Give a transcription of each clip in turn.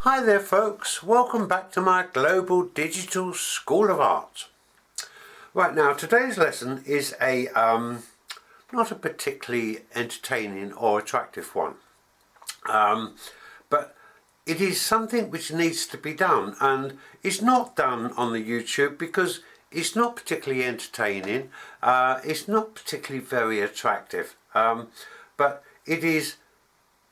Hi there folks, welcome back to my Global Digital School of Art. Right, now today's lesson is not a particularly entertaining or attractive one, but it is something which needs to be done, and it's not done on the YouTube because it's not particularly entertaining, it's not particularly very attractive, but it is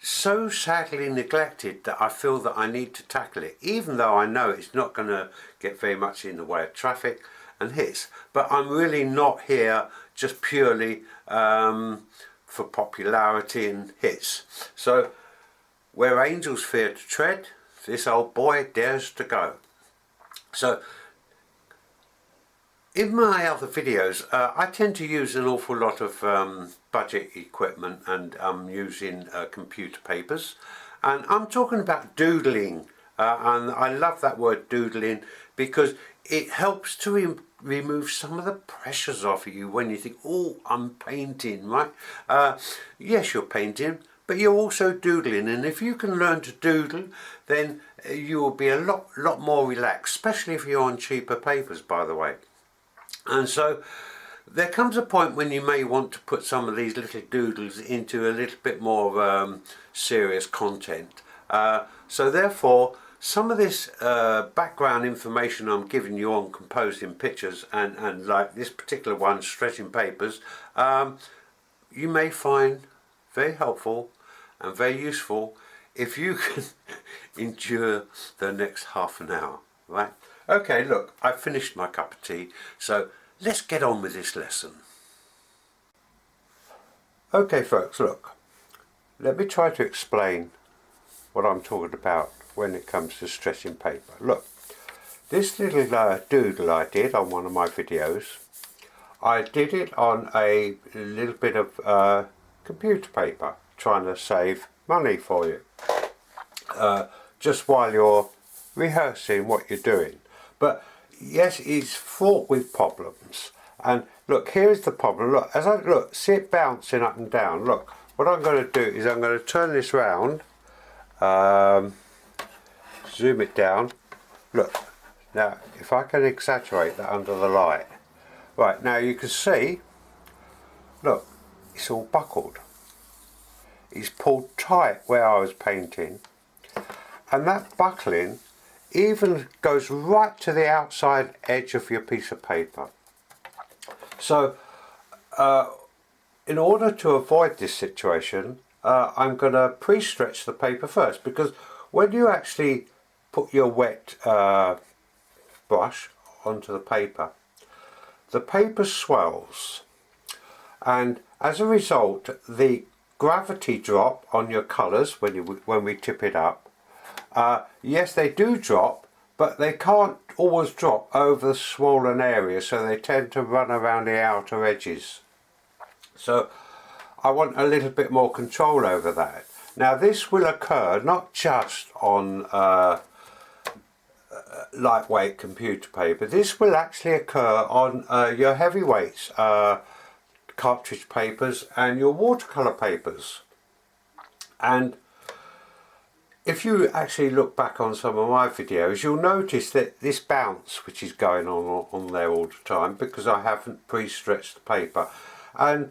so sadly neglected that I feel that I need to tackle it, even though I know it's not going to get very much in the way of traffic and hits. But I'm really not here just purely for popularity and hits. So where angels fear to tread, this old boy dares to go. So in my other videos, I tend to use an awful lot of budget equipment, and I'm using computer papers, and I'm talking about doodling, and I love that word doodling because it helps to remove some of the pressures off of you when you think, oh, I'm painting, right? Yes, you're painting, but you're also doodling, and if you can learn to doodle, then you will be a lot more relaxed, especially if you're on cheaper papers, by the way. And so there comes a point when you may want to put some of these little doodles into a little bit more serious content. So therefore, some of this background information I'm giving you on composing pictures and like this particular one, stretching papers, you may find very helpful and very useful if you can endure the next half an hour, right? Okay, look, I've finished my cup of tea, so let's get on with this lesson. Okay folks, look, let me try to explain what I'm talking about when it comes to stretching paper. Look, this little doodle I did on one of my videos, I did it on a little bit of computer paper, trying to save money for you, just while you're rehearsing what you're doing. But yes, it's fraught with problems. And look, here's the problem. Look, as I look, see it bouncing up and down. Look, what I'm going to do is I'm going to turn this round, zoom it down. Look, now if I can exaggerate that under the light. Right, now you can see, look, it's all buckled. It's pulled tight where I was painting. And that buckling even goes right to the outside edge of your piece of paper. So in order to avoid this situation, I'm going to pre-stretch the paper first, because when you actually put your wet brush onto the paper swells, and as a result the gravity drop on your colours when we tip it up, yes, they do drop, but they can't always drop over the swollen area, so they tend to run around the outer edges. So I want a little bit more control over that. Now this will occur not just on lightweight computer paper, this will actually occur on your heavyweights, cartridge papers and your watercolour papers. And if you actually look back on some of my videos, you'll notice that this bounce which is going on there all the time, because I haven't pre-stretched the paper. And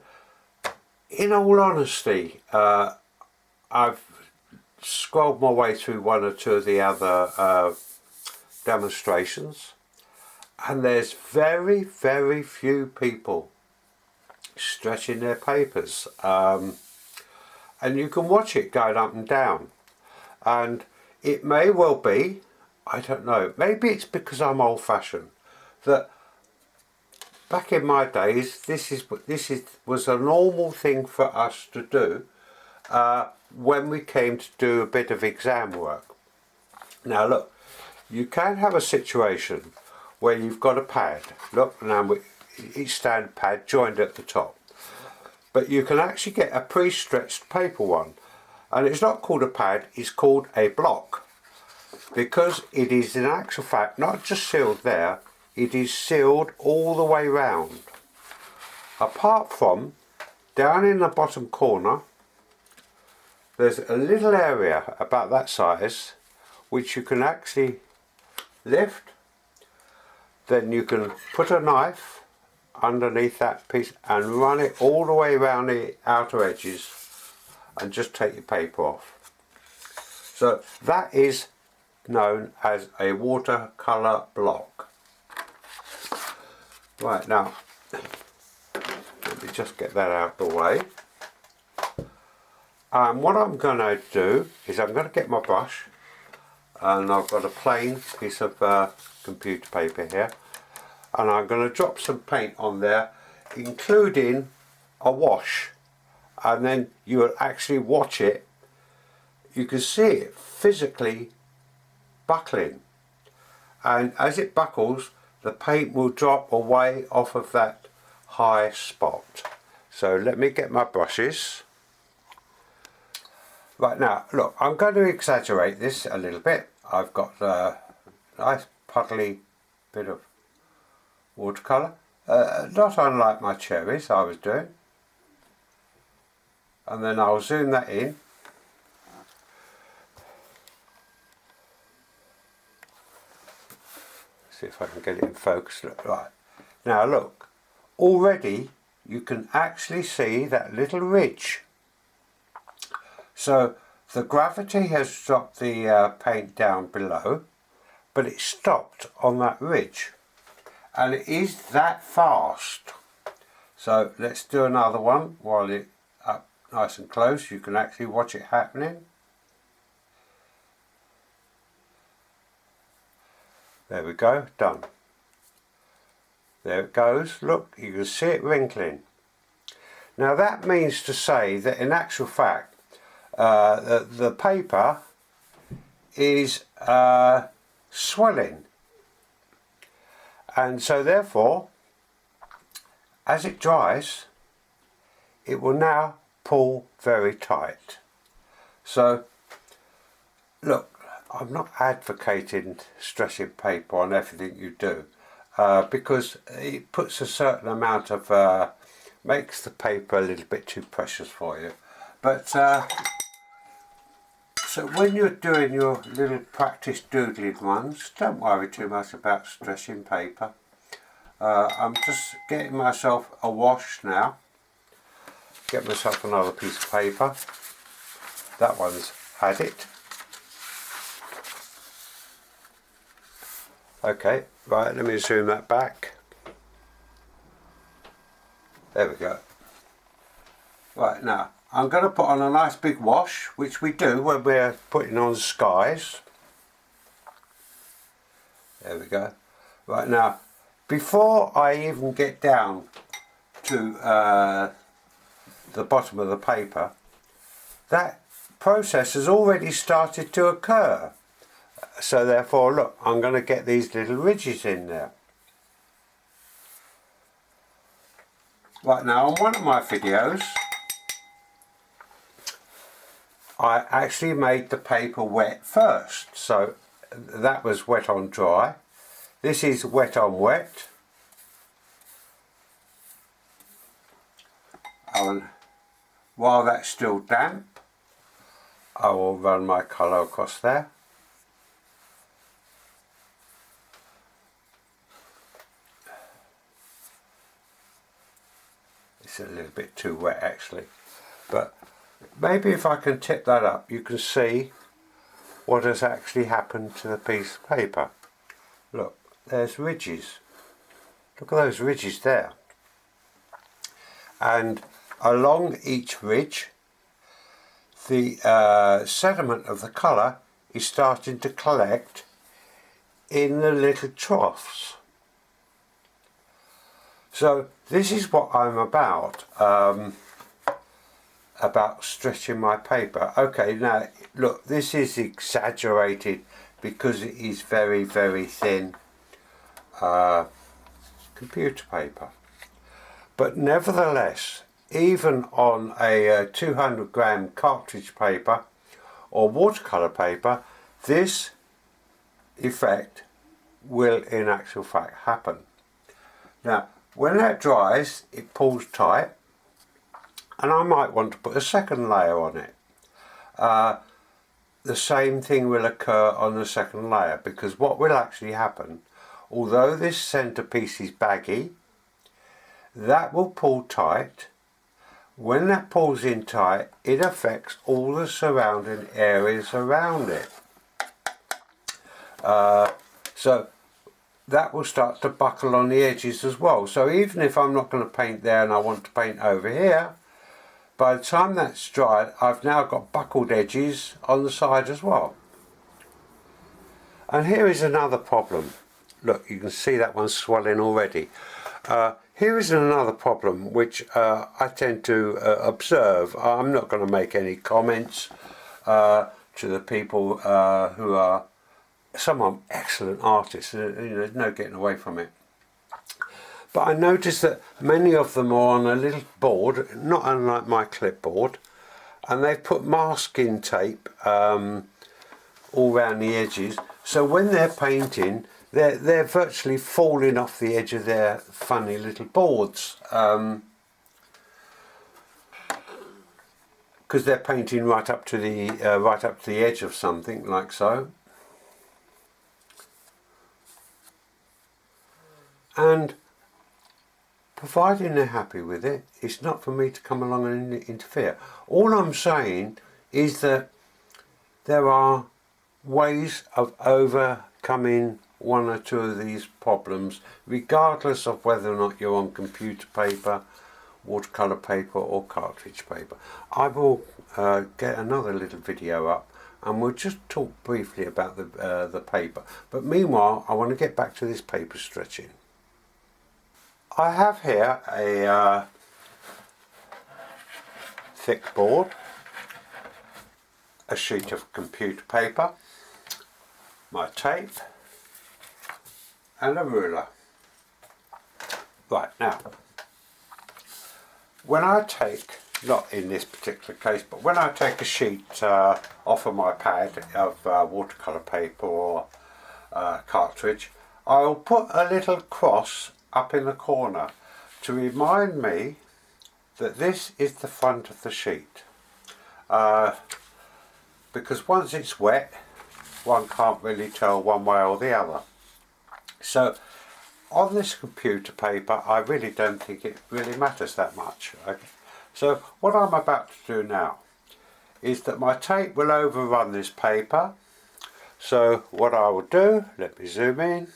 in all honesty, I've scrolled my way through one or two of the other demonstrations, and there's very few people stretching their papers, and you can watch it going up and down. And it may well be, I don't know, maybe it's because I'm old-fashioned, that back in my days this was a normal thing for us to do when we came to do a bit of exam work. Now look, you can have a situation where you've got a pad, look, now each stand pad joined at the top, but you can actually get a pre-stretched paper one. And it's not called a pad, it's called a block, because it is in actual fact not just sealed there, it is sealed all the way round. Apart from down in the bottom corner, there's a little area about that size which you can actually lift. Then you can put a knife underneath that piece and run it all the way around the outer edges and just take your paper off. So that is known as a watercolour block. Right, now let me just get that out of the way. What I'm going to do is I'm going to get my brush, and I've got a plain piece of computer paper here, and I'm going to drop some paint on there, including a wash, and then you will actually watch it. You can see it physically buckling, and as it buckles the paint will drop away off of that high spot. So let me get my brushes. Right, now look, I'm going to exaggerate this a little bit. I've got a nice puddly bit of watercolour, not unlike my cherries I was doing, and then I'll zoom that in. See if I can get it in focus. Right, now look, already you can actually see that little ridge. So the gravity has dropped the paint down below, but it stopped on that ridge, and it is that fast. So let's do another one while it's up nice and close. You can actually watch it happening. There we go, done. There it goes, look, you can see it wrinkling. Now that means to say that in actual fact the paper is swelling, and so therefore as it dries it will now pull very tight. So look, I'm not advocating stressing paper on everything you do, because it puts a certain amount of makes the paper a little bit too precious for you. But so when you're doing your little practice doodling ones, don't worry too much about stressing paper. I'm just getting myself a wash now. Get myself another piece of paper. That one's had it. Okay, right, let me zoom that back. There we go. Right, now I'm going to put on a nice big wash, which we do when we're putting on skies. There we go. Right, now before I even get down to the bottom of the paper, that process has already started to occur. So therefore, look, I'm going to get these little ridges in there. Right, now on one of my videos I actually made the paper wet first. So that was wet on dry. This is wet on wet. And while that's still damp, I will run my colour across there. It's a little bit too wet actually, but maybe if I can tip that up you can see what has actually happened to the piece of paper. Look, there's ridges. Look at those ridges there. And along each ridge the sediment of the colour is starting to collect in the little troughs. So this is what I'm about stretching my paper. Okay, now look, this is exaggerated because it is very, very thin computer paper. But nevertheless, even on a 200 gram cartridge paper or watercolour paper, this effect will in actual fact happen. Now when that dries it pulls tight, and I might want to put a second layer on it. the same thing will occur on the second layer, because what will actually happen, although this centerpiece is baggy, that will pull tight. When that pulls in tight, it affects all the surrounding areas around it. So that will start to buckle on the edges as well. So even if I'm not going to paint there and I want to paint over here, by the time that's dried, I've now got buckled edges on the side as well. And here is another problem. Look, you can see that one swelling already. Here is another problem which I tend to observe. I'm not going to make any comments to the people who are some excellent artists. There's no getting away from it. But I noticed that many of them are on a little board, not unlike my clipboard, and they've put masking tape all around the edges. So when they're painting, they're virtually falling off the edge of their funny little boards, because they're painting right up to the edge of something like so. And providing they're happy with it, it's not for me to come along and interfere. All I'm saying is that there are ways of overcoming one or two of these problems, regardless of whether or not you're on computer paper, watercolour paper or cartridge paper. I will get another little video up and we'll just talk briefly about the paper. But meanwhile, I want to get back to this paper stretching. I have here a thick board, a sheet of computer paper, my tape and a ruler. Right, now, when I take, not in this particular case, but when I take a sheet off of my pad of watercolour paper or cartridge, I'll put a little cross up in the corner to remind me that this is the front of the sheet, because once it's wet one can't really tell one way or the other. So on this computer paper I really don't think it really matters that much. Okay? So what I'm about to do now is that my tape will overrun this paper. So what I will do, let me zoom in,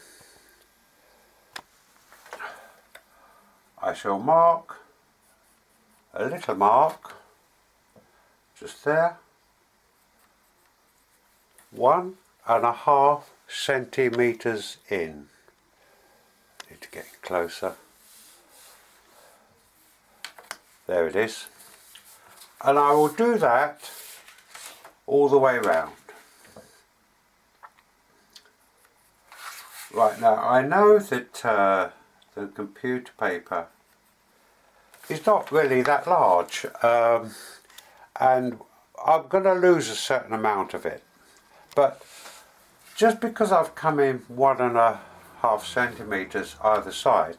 I shall mark a little mark just there, 1.5 centimeters in. Need to get closer. There it is. And I will do that all the way round. Right, now I know that the computer paper is not really that large, and I'm going to lose a certain amount of it, but just because I've come in 1.5 centimeters either side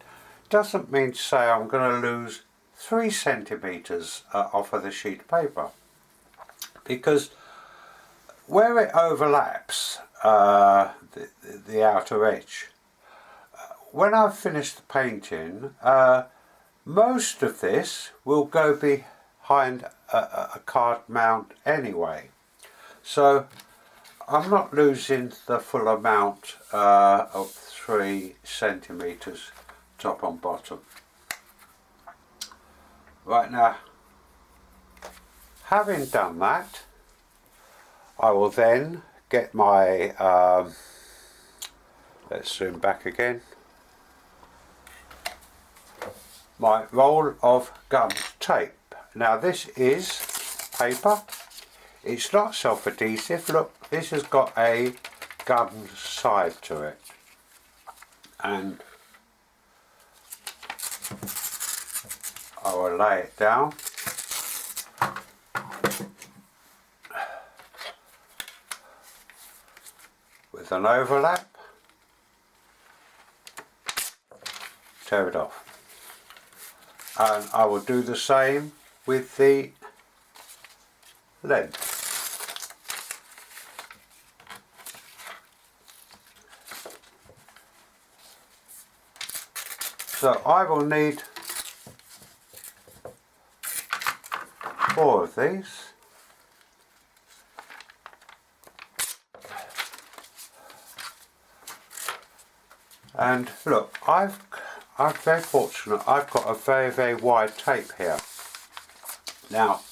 doesn't mean to say I'm going to lose 3 centimeters off of the sheet of paper, because where it overlaps the outer edge, when I've finished the painting, most of this will go behind a card mount anyway, so I'm not losing the full amount of 3 centimeters top and bottom. Right, now, having done that, I will then get my let's zoom back again, my roll of gum tape. Now this is paper, it's not self-adhesive. Look, this has got a gum side to it, and I will lay it down with an overlap, tear it off. And I will do the same with the length. So I will need 4 of these. And look, I'm very fortunate. I've got a very wide tape here. Now,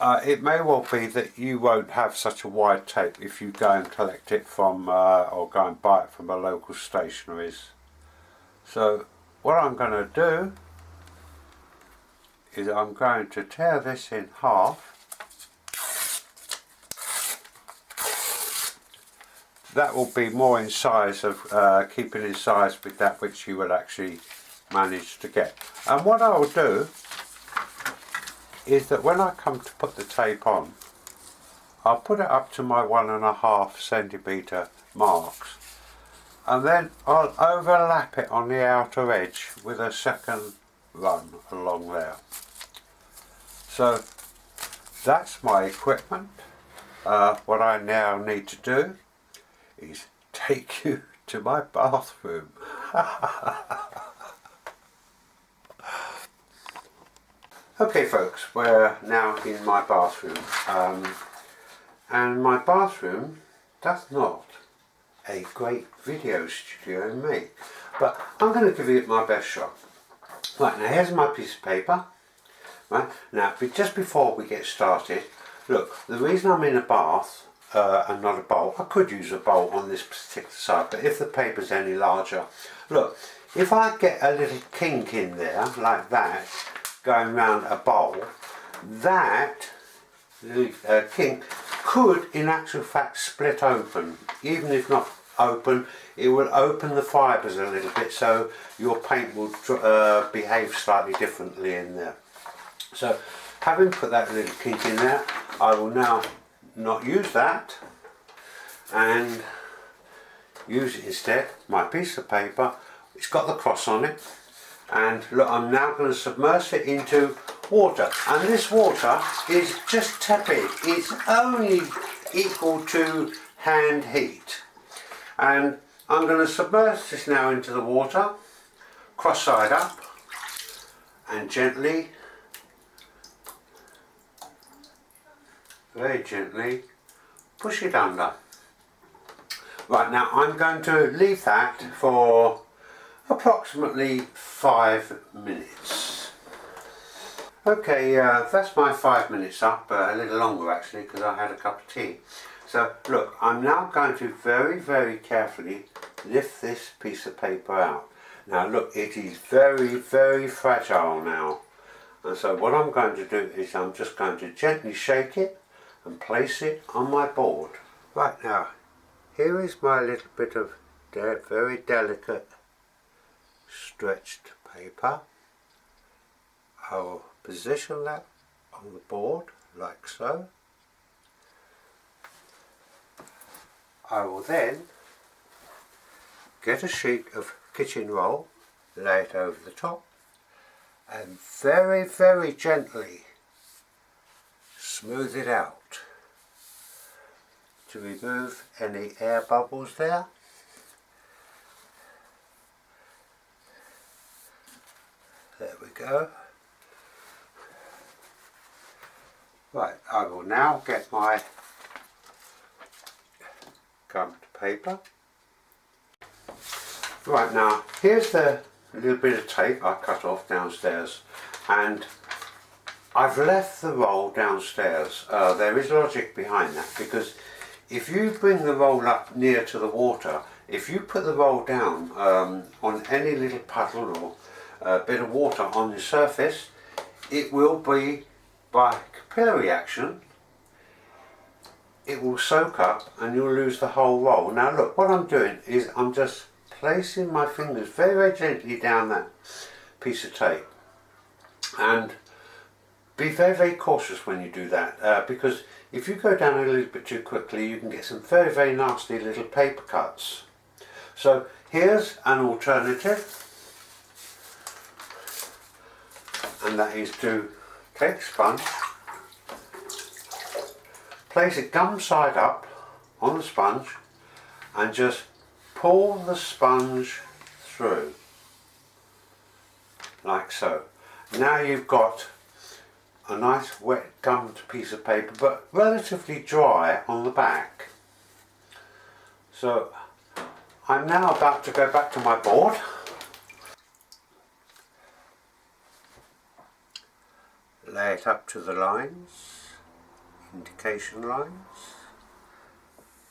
it may well be that you won't have such a wide tape if you go and collect it from, or go and buy it from a local stationery's. So, what I'm going to do is I'm going to tear this in half. That will be more in size of, keeping in size with that which you will actually manage to get. And what I will do is that when I come to put the tape on, I'll put it up to my 1.5 centimetre marks, and then I'll overlap it on the outer edge with a second run along there. So that's my equipment. What I now need to do is take you to my bathroom. Okay folks, we're now in my bathroom, and my bathroom does not a great video studio make, but I'm going to give it my best shot. Right, now here's my piece of paper. Right, now just before we get started, look, the reason I'm in a bath and not a bowl, I could use a bowl on this particular side, but if the paper's any larger, look, if I get a little kink in there like that, going round a bowl, that kink could in actual fact split open. Even if not open, it will open the fibres a little bit, so your paint will behave slightly differently in there. So having put that little kink in there, I will now not use that and use instead my piece of paper. It's got the cross on it. And look, I'm now going to submerge it into water, and this water is just tepid. It's only equal to hand heat, and I'm going to submerge this now into the water, cross side up, and gently, very gently, push it under. Right, now I'm going to leave that for approximately 5 minutes. Okay, that's my 5 minutes up, a little longer actually because I had a cup of tea. So look, I'm now going to very carefully lift this piece of paper out. Now look, it is very fragile now, and so what I'm going to do is I'm just going to gently shake it and place it on my board. Right, now here is my little bit of very delicate stretched paper. I will position that on the board like so. I will then get a sheet of kitchen roll, lay it over the top, and very gently smooth it out to remove any air bubbles there. There we go. Right, I will now get my gummed paper. Right, now here's the little bit of tape I cut off downstairs, and I've left the roll downstairs. There is logic behind that, because if you bring the roll up near to the water, if you put the roll down on any little puddle or a bit of water on the surface, it will be, by capillary action, it will soak up and you'll lose the whole roll. Now look, what I'm doing is I'm just placing my fingers very gently down that piece of tape, and be very cautious when you do that, because if you go down a little bit too quickly you can get some very nasty little paper cuts. So here's an alternative, and that is to take sponge, place it gum side up on the sponge, and just pull the sponge through. like so. Now you've got a nice wet gummed piece of paper, but relatively dry on the back. So I'm now about to go back to my board. Lay it up to the lines, indication lines,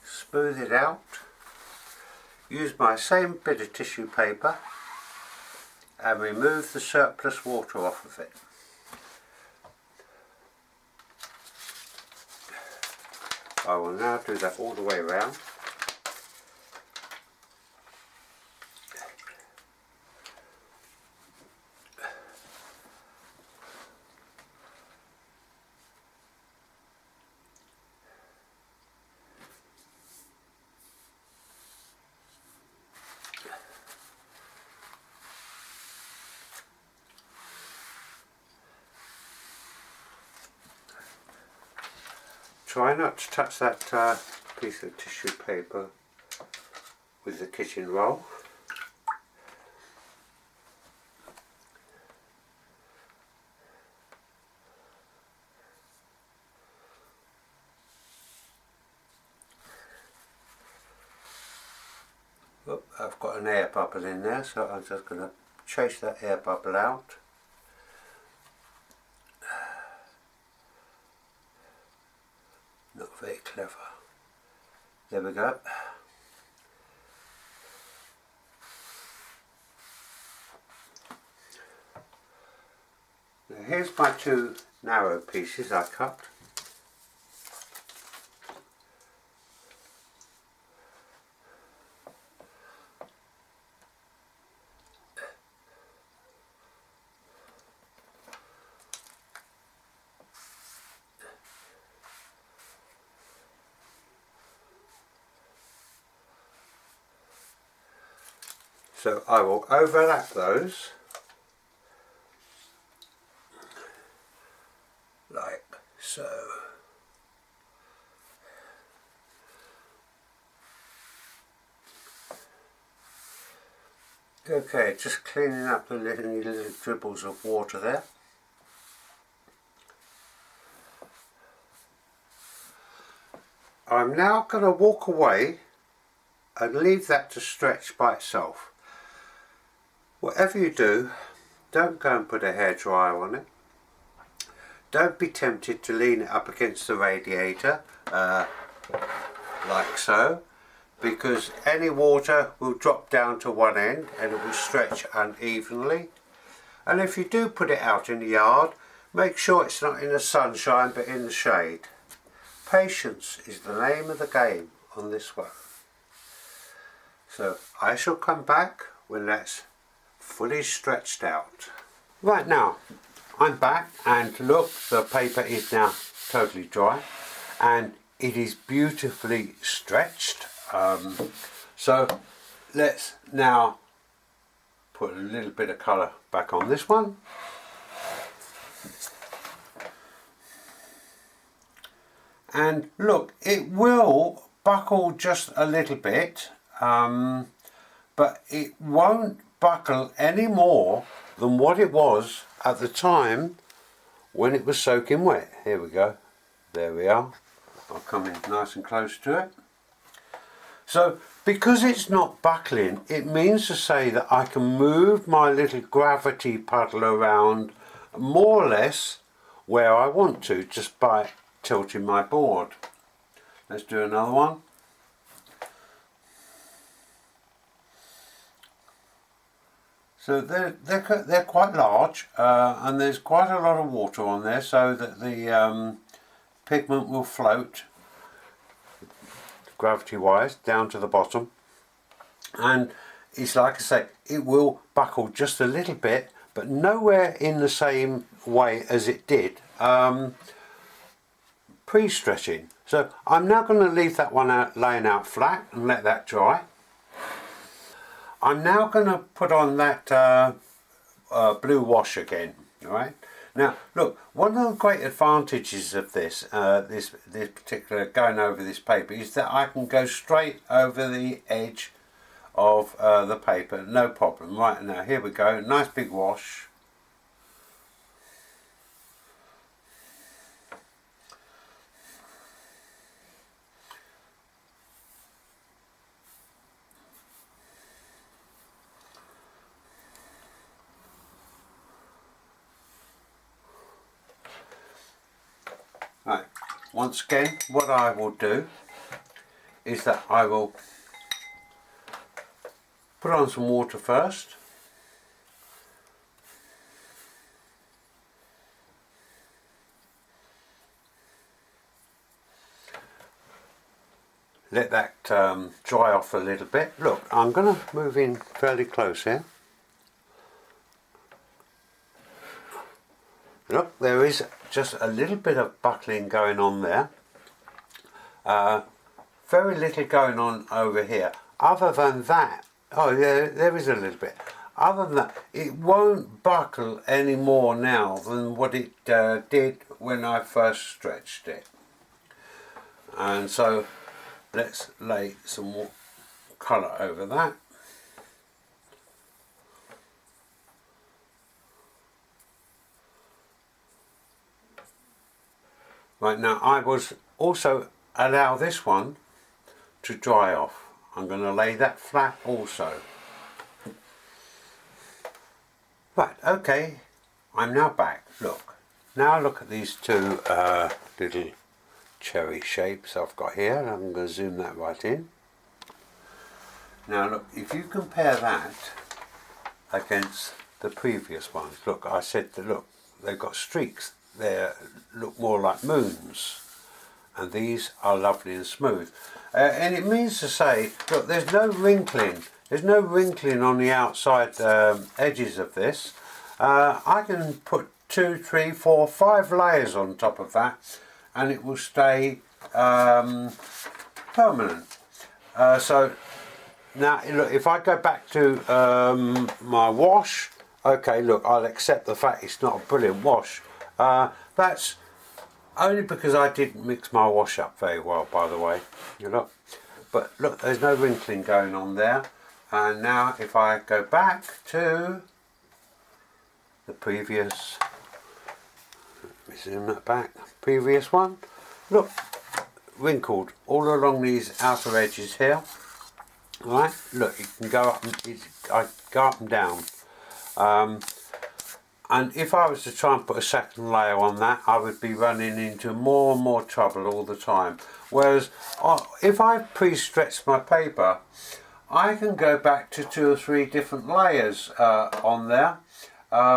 smooth it out, use my same bit of tissue paper and remove the surplus water off of it. I will now do that all the way around. Try not to touch that piece of tissue paper with the kitchen roll. Oh, I've got an air bubble in there, so I'm just going to chase that air bubble out. Not very clever. There we go. Now here's my two narrow pieces I cut. So I will overlap those like so. Okay, just cleaning up the little dribbles of water there. I'm now going to walk away and leave that to stretch by itself. Whatever you do, don't go and put a hairdryer on it. Don't be tempted to lean it up against the radiator like so, because any water will drop down to one end and it will stretch unevenly. And if you do put it out in the yard, make sure it's not in the sunshine but in the shade. Patience is the name of the game on this one. So I shall come back when that's fully stretched out. Right, now I'm back, and look, the paper is now totally dry and it is beautifully stretched. So let's now put a little bit of colour back on this one. And look, it will buckle just a little bit, but it won't buckle any more than what it was at the time when it was soaking wet. Here we go. There we are. I'll come in nice and close to it. So because it's not buckling, it means to say that I can move my little gravity puddle around more or less where I want to, just by tilting my board. Let's do another one. So they're quite large, and there's quite a lot of water on there, so that the pigment will float gravity wise down to the bottom, and it's like I say, it will buckle just a little bit, but nowhere in the same way as it did pre-stretching. So I'm now going to leave that one out, laying out flat, and let that dry. I'm now going to put on that blue wash again. All right. Now, look, one of the great advantages of this this particular going over this paper is that I can go straight over the edge of the paper, no problem. Right, now here we go, nice big wash. once again, what I will do is that I will put on some water first. Let that dry off a little bit. Look, I'm going to move in fairly close here. Look, there is just a little bit of buckling going on there. Very little going on over here. Other than that, oh yeah, there is a little bit. Other than that, it won't buckle any more now than what it did when I first stretched it. And so let's lay some more colour over that. Right, now I was also allow this one to dry off. I'm going to lay that flat also. Right, okay, I'm now back. Look, now look at these two little cherry shapes I've got here. I'm going to zoom that right in. Now look, if you compare that against the previous ones, look, I said that, look, they've got streaks. They look more like moons, and these are lovely and smooth. And it means to say, look, there's no wrinkling. There's no wrinkling on the outside edges of this. I can put 2, 3, 4, 5 layers on top of that, and it will stay permanent. So now, look, if I go back to my wash, okay, look, I'll accept the fact it's not a brilliant wash. That's only because I didn't mix my wash up very well, by the way, you know. But look, there's no wrinkling going on there. And now if I go back to the previous, let me zoom that back, previous one, look, wrinkled all along these outer edges here. Right, look, it can go up, I go up and down. And if I was to try and put a second layer on that, I would be running into more and more trouble all the time. Whereas if I pre-stretch my paper, I can go back to 2 or 3 different layers on there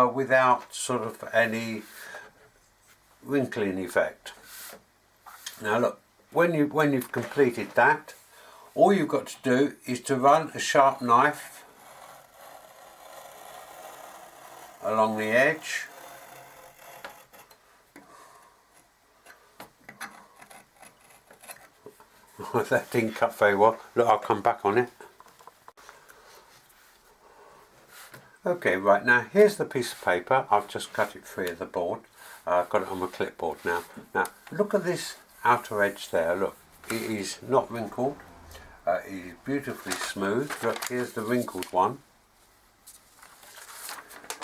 without sort of any wrinkling effect. Now look, when you've completed that, all you've got to do is to run a sharp knife along the edge. That didn't cut very well. Look, I'll come back on it. Okay, right, now here's the piece of paper. I've just cut it free of the board. I've got it on my clipboard now. Now, look at this outer edge there. Look, it is not wrinkled. It is beautifully smooth. Look, here's the wrinkled one.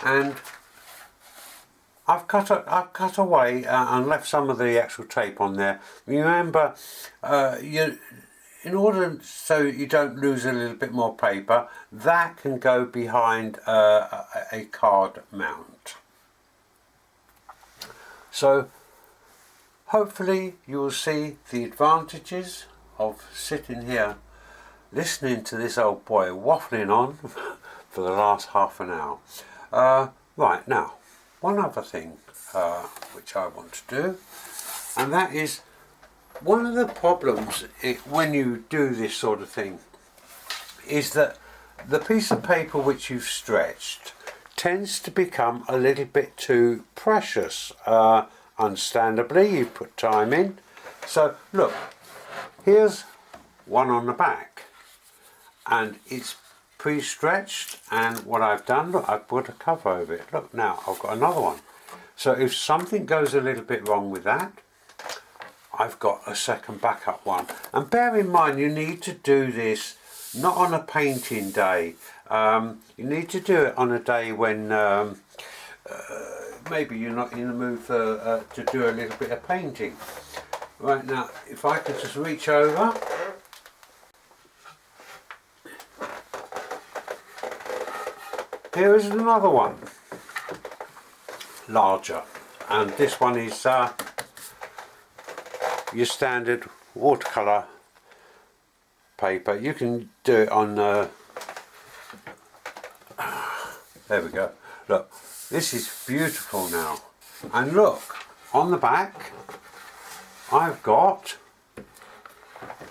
And I've cut away and left some of the actual tape on there. Remember, in order so you don't lose a little bit more paper, that can go behind a card mount. So hopefully you will see the advantages of sitting here listening to this old boy waffling on for the last half an hour. Right, now, one other thing which I want to do, and that is, one of the problems when you do this sort of thing is that the piece of paper which you've stretched tends to become a little bit too precious. Understandably, you've put time in. So look, here's one on the back, and it's pre-stretched, and what I've done, look, I've put a cover over it. Look, now I've got another one. So if something goes a little bit wrong with that, I've got a second backup one. And bear in mind, you need to do this not on a painting day. You need to do it on a day when maybe you're not in the mood for, to do a little bit of painting. Right, now, if I could just reach over. Here is another one, larger, and this one is your standard watercolour paper. You can do it on there we go. Look, this is beautiful now. And look, on the back I've got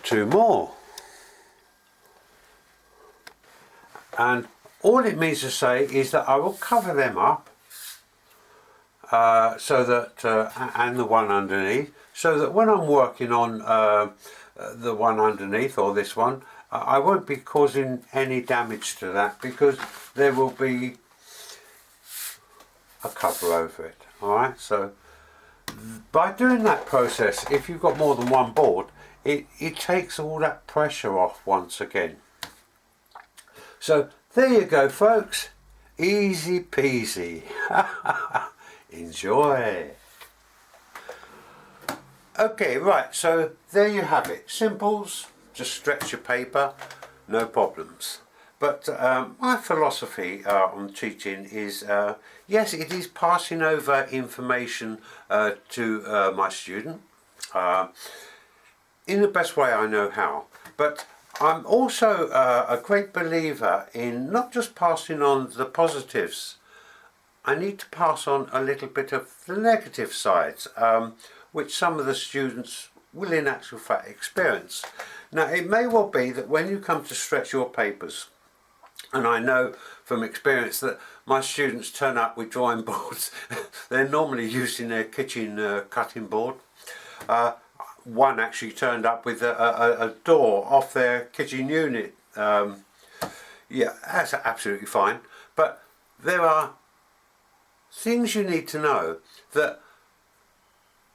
2 more. And all it means to say is that I will cover them up so that and the one underneath, so that when I'm working on the one underneath, or this one, I won't be causing any damage to that, because there will be a cover over it. Alright, so by doing that process, if you've got more than one board, it takes all that pressure off once again. So there you go, folks, easy peasy. Enjoy. Okay, right, so there you have it. Simples, just stretch your paper, no problems. But my philosophy on teaching is, yes, it is passing over information to my student in the best way I know how. But I'm also a great believer in not just passing on the positives. I need to pass on a little bit of the negative sides, which some of the students will in actual fact experience. Now, it may well be that when you come to stretch your papers, and I know from experience that my students turn up with drawing boards. They're normally using their kitchen cutting board. One actually turned up with a door off their kitchen unit. Yeah, that's absolutely fine. But there are things you need to know that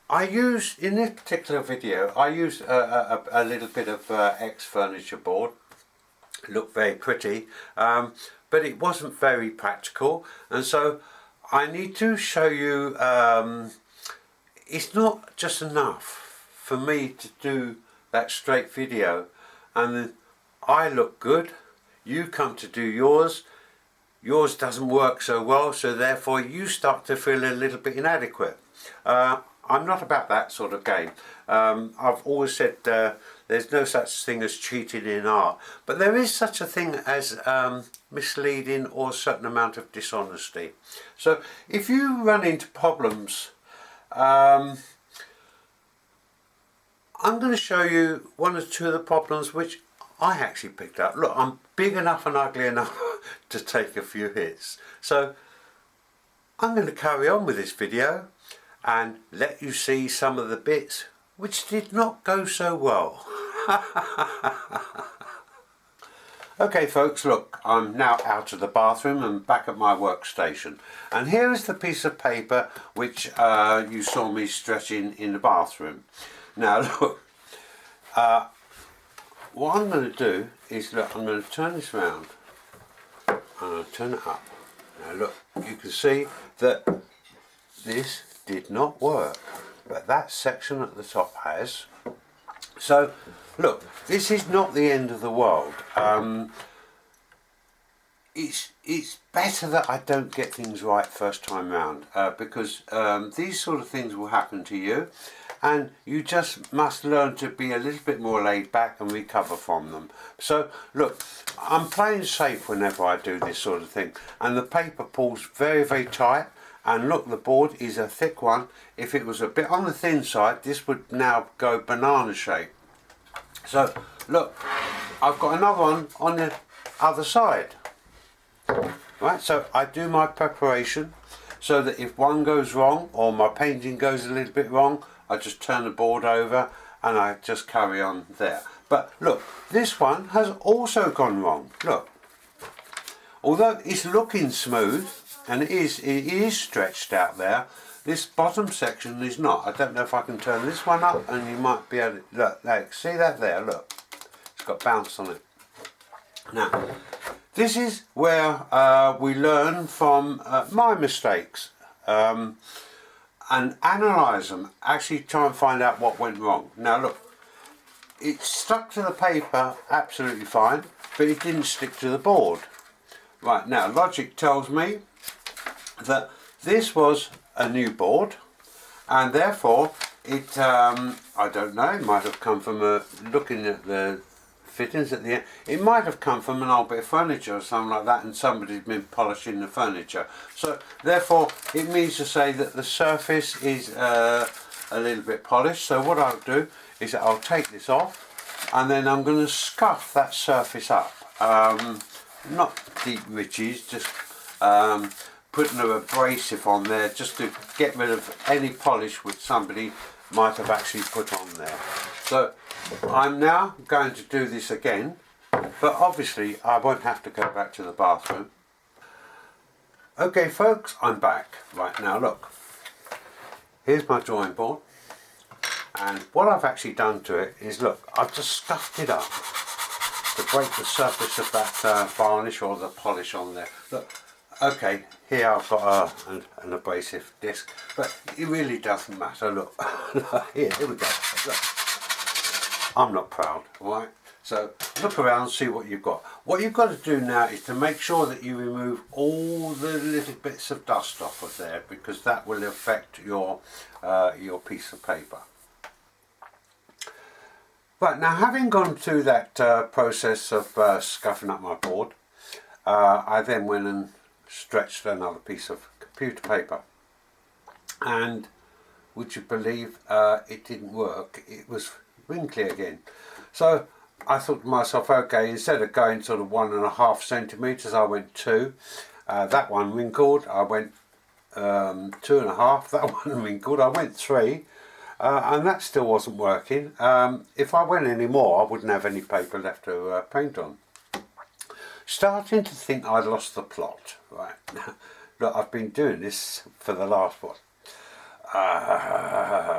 I use in this particular video. I used a little bit of X furniture board. It looked very pretty, but it wasn't very practical, and so I need to show you it's not just enough for me to do that straight video and I look good, you come to do yours doesn't work so well, so therefore you start to feel a little bit inadequate. I'm not about that sort of game. I've always said there's no such thing as cheating in art, but there is such a thing as misleading or a certain amount of dishonesty. So if you run into problems, I'm going to show you 1 or 2 of the problems which I actually picked up. Look, I'm big enough and ugly enough to take a few hits. So I'm going to carry on with this video and let you see some of the bits which did not go so well. Okay folks, look, I'm now out of the bathroom and back at my workstation, and here is the piece of paper which you saw me stretching in the bathroom. Now look, what I'm going to do is, look, I'm going to turn this round and I'll turn it up. Now look, you can see that this did not work, but that section at the top has. So look, this is not the end of the world. It's better that I don't get things right first time round, because these sort of things will happen to you, and you just must learn to be a little bit more laid back and recover from them. So look, I'm playing safe whenever I do this sort of thing, and the paper pulls very, very tight. And look, the board is a thick one. If it was a bit on the thin side, this would now go banana shape. So look, I've got another one on the other side. Right, so I do my preparation so that if one goes wrong or my painting goes a little bit wrong, I just turn the board over and I just carry on there. But look, this one has also gone wrong. Look, although it's looking smooth, and it is stretched out there, this bottom section is not. I don't know if I can turn this one up, and you might be able to look. Like, see that there? Look, it's got bounce on it. Now, this is where we learn from my mistakes and analyse them. Actually, try and find out what went wrong. Now, look, it stuck to the paper absolutely fine, but it didn't stick to the board. Right, now logic tells me that this was a new board, and therefore I don't know, it might have come from looking at the fittings at the end. It might have come from an old bit of furniture or something like that, and somebody's been polishing the furniture. So therefore it means to say that the surface is a little bit polished. So what I'll do is that I'll take this off, and then I'm going to scuff that surface up. Not deep ridges, just putting an abrasive on there just to get rid of any polish which somebody might have actually put on there. So I'm now going to do this again, but obviously I won't have to go back to the bathroom. Okay folks, I'm back. Right, now look, here's my drawing board, and what I've actually done to it is, look, I've just scuffed it up to break the surface of that varnish or the polish on there. Look, okay, here I've got an abrasive disc, but it really doesn't matter. Look, here we go. Look. I'm not proud, alright? So look around and see what you've got. What you've got to do now is to make sure that you remove all the little bits of dust off of there, because that will affect your piece of paper. Right, now having gone through that process of scuffing up my board, I then went and stretched another piece of computer paper, and would you believe it didn't work? It was wrinkly again. So I thought to myself, okay, instead of going sort of 1.5 centimetres, I went 2. That one wrinkled, I went 2.5. That one wrinkled, I went 3. And that still wasn't working. If I went any more, I wouldn't have any paper left to paint on. Starting to think I'd lost the plot. Right, look, I've been doing this for the last,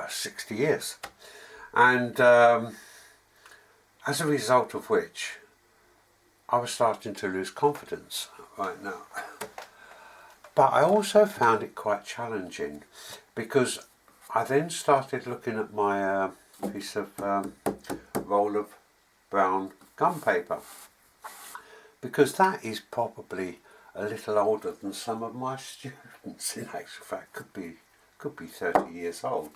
60 years. And as a result of which, I was starting to lose confidence right now. But I also found it quite challenging, because I then started looking at my piece of roll of brown gum paper, because that is probably a little older than some of my students. In actual fact, could be 30 years old.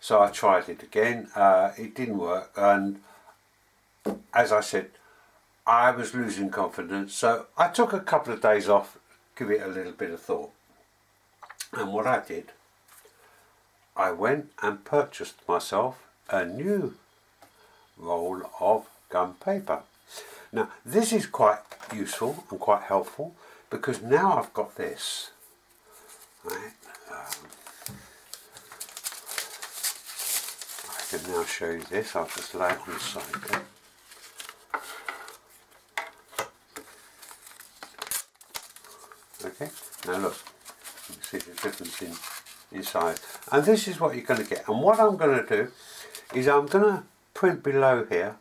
So I tried it again. It didn't work, and as I said, I was losing confidence. So I took a couple of days off, give it a little bit of thought. And what I did, I went and purchased myself a new roll of gum paper. Now this is quite useful and quite helpful, because now I've got this. Right, I can now show you this. I'll just lay it on the side there. Okay, now look, you can see the difference inside, and this is what you're going to get. And what I'm going to do is I'm going to print below here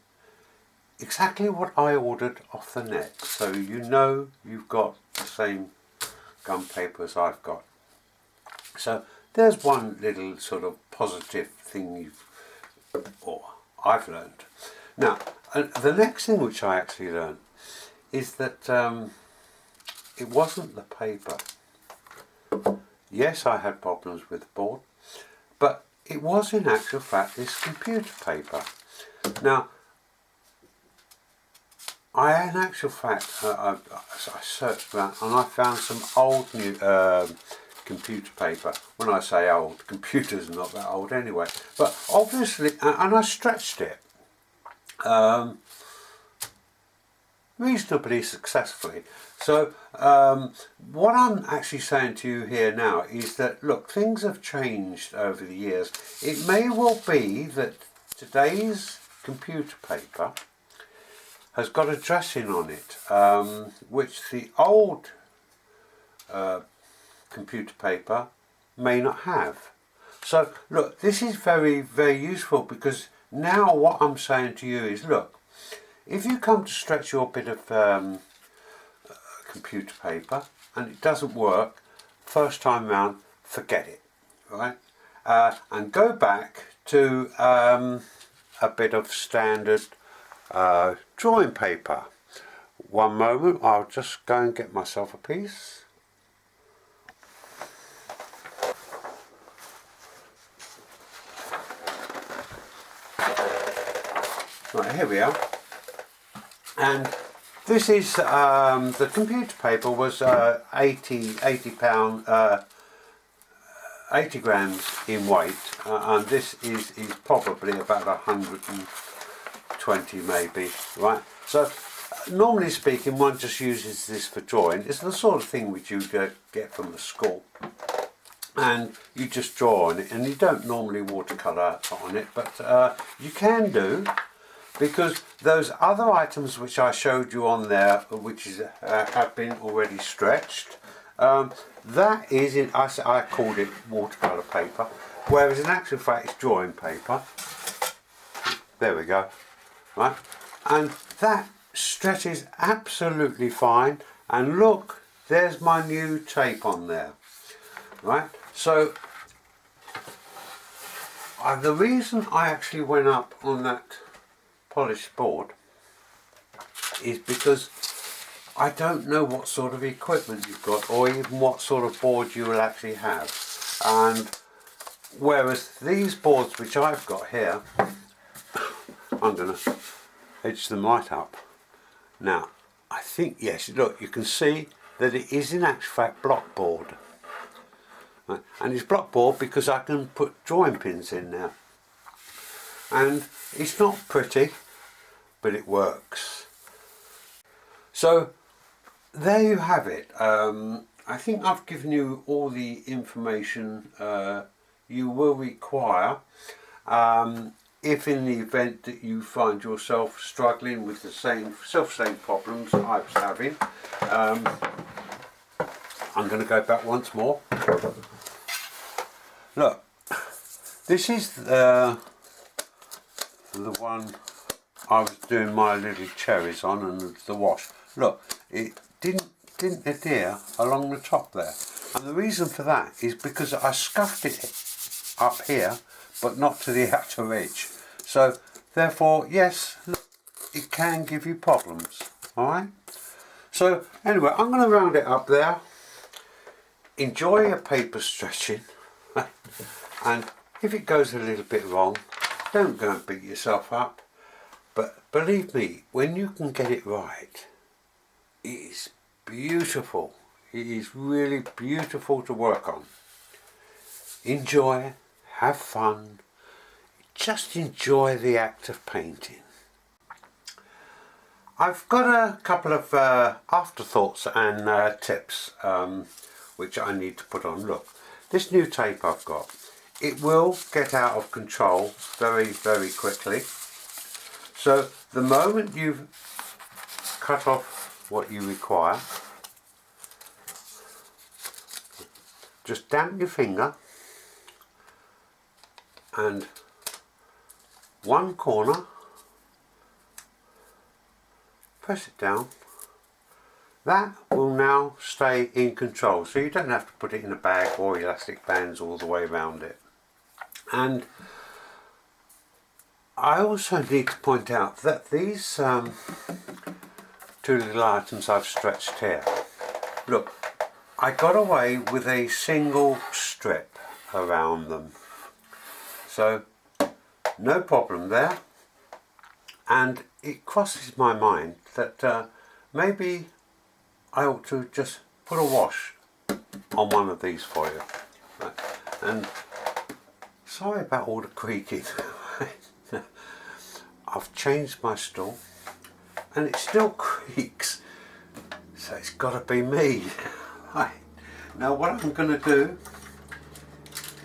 exactly what I ordered off the net, so you know you've got the same gum paper as I've got. So there's one little sort of positive thing I've learned. Now the next thing which I actually learned is that it wasn't the paper. Yes, I had problems with the board, but it was in actual fact this computer paper. Now, in actual fact, I searched around and I found some old new computer paper. When I say old, computers are not that old anyway. But obviously, and I stretched it reasonably successfully. So what I'm actually saying to you here now is that, look, things have changed over the years. It may well be that today's computer paper has got a dressing on it, which the old computer paper may not have. So look, this is very, very useful, because now what I'm saying to you is, look, if you come to stretch your bit of computer paper and it doesn't work first time round, forget it, right? And go back to a bit of standard drawing paper. One moment, I'll just go and get myself a piece. Right, here we are. And this is, the computer paper was 80 grams in weight, and this is probably about 120 maybe, right? So normally speaking, one just uses this for drawing. It's the sort of thing which you get from the school, and you just draw on it, and you don't normally watercolour on it, but you can do, because those other items which I showed you on there, which is, have been already stretched, that is in, I called it watercolour paper, whereas in actual fact it's drawing paper. There we go, right? And that stretches absolutely fine, and look, there's my new tape on there, right? So the reason I actually went up on that polished board is because I don't know what sort of equipment you've got, or even what sort of board you will actually have. And whereas these boards which I've got here, I'm going to edge them right up. Now, I think, yes, look, you can see that it is in actual fact block board. Right? And it's block board because I can put drawing pins in there. And it's not pretty, but it works. So there you have it. I think I've given you all the information you will require if in the event that you find yourself struggling with the same problems that I was having. I'm going to go back once more. Look, this is the one I was doing my little cherries on, and the wash. Look, it didn't adhere along the top there, and the reason for that is because I scuffed it up here but not to the outer edge. So therefore, yes, look, it can give you problems. Alright, so anyway, I'm going to round it up there. Enjoy your paper stretching, and if it goes a little bit wrong, don't go and beat yourself up. But believe me, when you can get it right, it is beautiful. It is really beautiful to work on. Enjoy, have fun, just enjoy the act of painting. I've got a couple of afterthoughts and tips which I need to put on. Look, this new tape I've got, it will get out of control very, very quickly. So the moment you've cut off what you require, just damp your finger and one corner, press it down. That will now stay in control, so you don't have to put it in a bag or elastic bands all the way around it. And I also need to point out that these two little items I've stretched here, look, I got away with a single strip around them, so no problem there. And it crosses my mind that maybe I ought to just put a wash on one of these for you. Right. And sorry about all the creaking. I've changed my stool and it still creaks, so it's got to be me. Right. Now what I'm going to do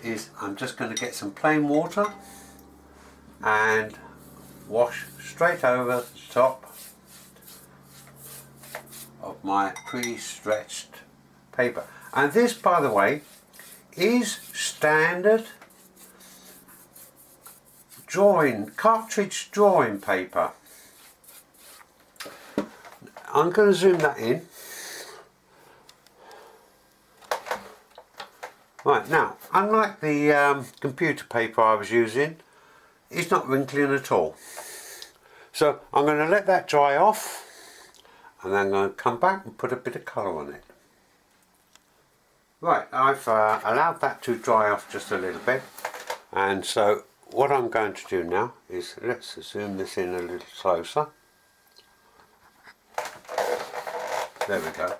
is I'm just going to get some plain water and wash straight over the top of my pre-stretched paper. And this, by the way, is standard cartridge drawing paper. I'm going to zoom that in. Right, now, unlike the computer paper I was using, it's not wrinkling at all. So I'm going to let that dry off, and then I'm going to come back and put a bit of colour on it. Right, I've allowed that to dry off just a little bit, and so what I'm going to do now is, let's zoom this in a little closer. There we go.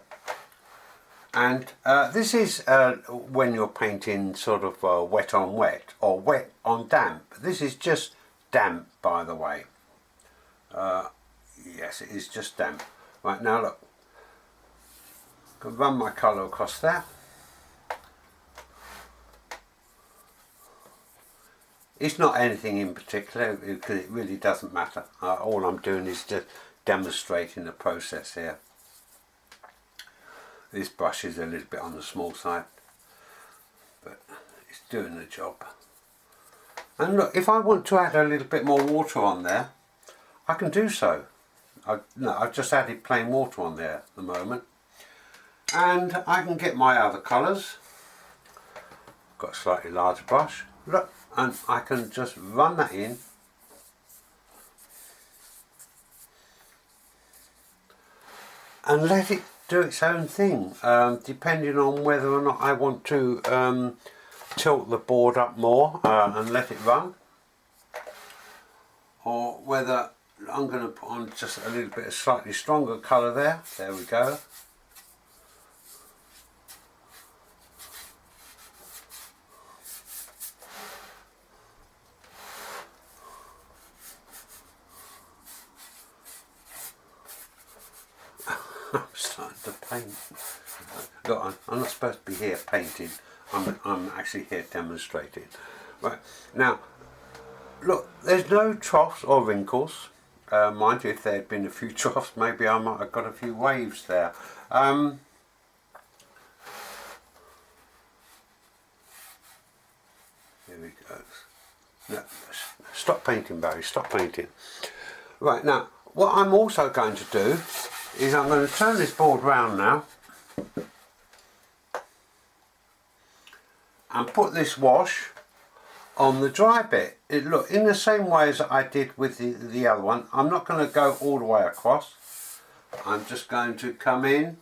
And this is when you're painting sort of wet on wet or wet on damp. This is just damp, by the way. Yes, it is just damp. Right, now look, I can run my colour across there. It's not anything in particular because it really doesn't matter. All I'm doing is just demonstrating the process here. This brush is a little bit on the small side, but it's doing the job. And look, if I want to add a little bit more water on there, I can do so. I've just added plain water on there at the moment. And I can get my other colours. Got a slightly larger brush. Look, and I can just run that in. And let it do its own thing, depending on whether or not I want to tilt the board up more and let it run, or whether I'm going to put on just a little bit of slightly stronger colour there. There we go. I'm starting to paint. Look, I'm not supposed to be here painting. I'm actually here demonstrating. Right, now, look, there's no troughs or wrinkles. Mind you, if there had been a few troughs, maybe I might have got a few waves there. There we go. No, stop painting, Barry, stop painting. Right, now, what I'm also going to do is I'm going to turn this board round now and put this wash on the dry bit. Look, in the same way as I did with the other one, I'm not going to go all the way across. I'm just going to come in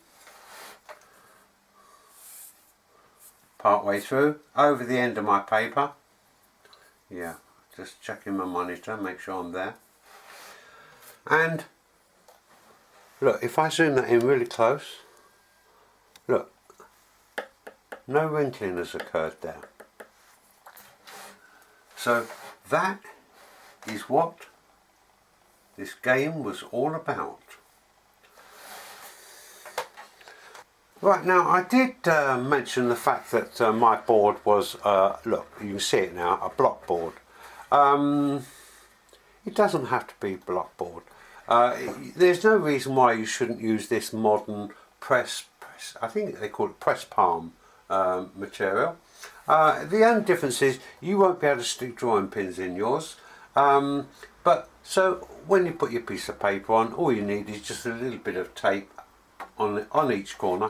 part way through, over the end of my paper. Yeah, just checking my monitor, make sure I'm there. And look, if I zoom that in really close, look, no wrinkling has occurred there. So that is what this game was all about. Right, now I did mention the fact that my board was, look, you can see it now, a block board. It doesn't have to be block board. There's no reason why you shouldn't use this modern press I think they call it press palm material. The only difference is you won't be able to stick drawing pins in yours. But so when you put your piece of paper on, all you need is just a little bit of tape on each corner,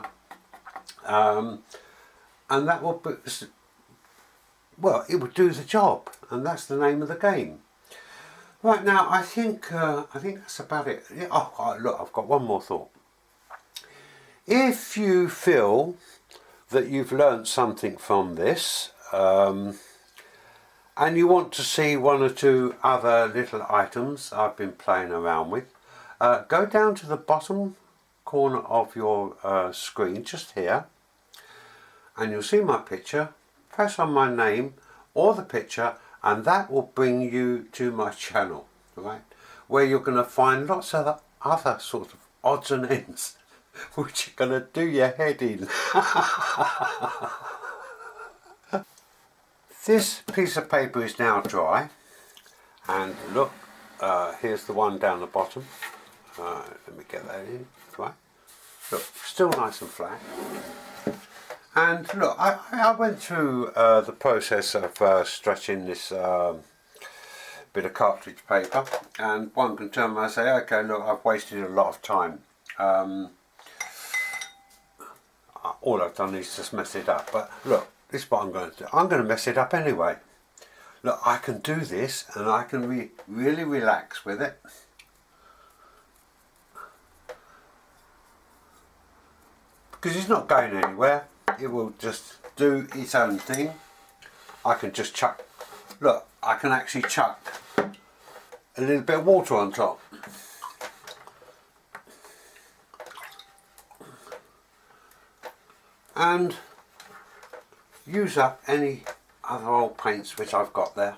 and that will be, well, it would do the job, and that's the name of the game. Right, now I think that's about it. Oh, look, I've got one more thought. If you feel that you've learnt something from this, and you want to see one or two other little items I've been playing around with, go down to the bottom corner of your screen, just here, and you'll see my picture. Press on my name or the picture, and that will bring you to my channel, right, where you're going to find lots of other sort of odds and ends which are going to do your head in. This piece of paper is now dry, and look, here's the one down the bottom. Let me get that in, right, look, still nice and flat. And look, I went through the process of stretching this bit of cartridge paper, and one can turn around and say, okay, look, I've wasted a lot of time. All I've done is just mess it up. But look, this is what I'm going to do. I'm going to mess it up anyway. Look, I can do this, and I can really relax with it. Because it's not going anywhere. It will just do its own thing. I can just chuck, look, I can actually chuck a little bit of water on top. And use up any other old paints which I've got there.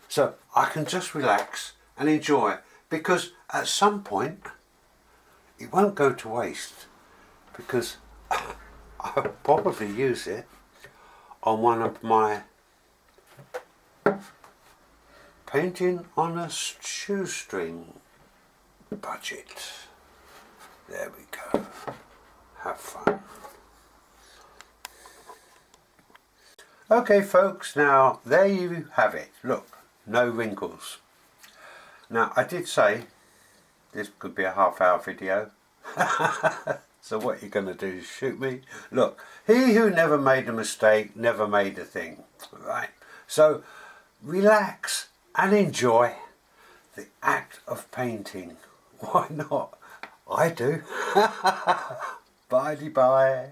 So I can just relax and enjoy, because at some point it won't go to waste, because I'll probably use it on one of my painting on a shoestring budget. There we go. Have fun. Okay folks, now there you have it. Look, no wrinkles. Now I did say this could be a half-hour video. So what you're going to do is shoot me. Look, he who never made a mistake never made a thing. Right? So relax and enjoy the act of painting. Why not? I do. Bye-bye.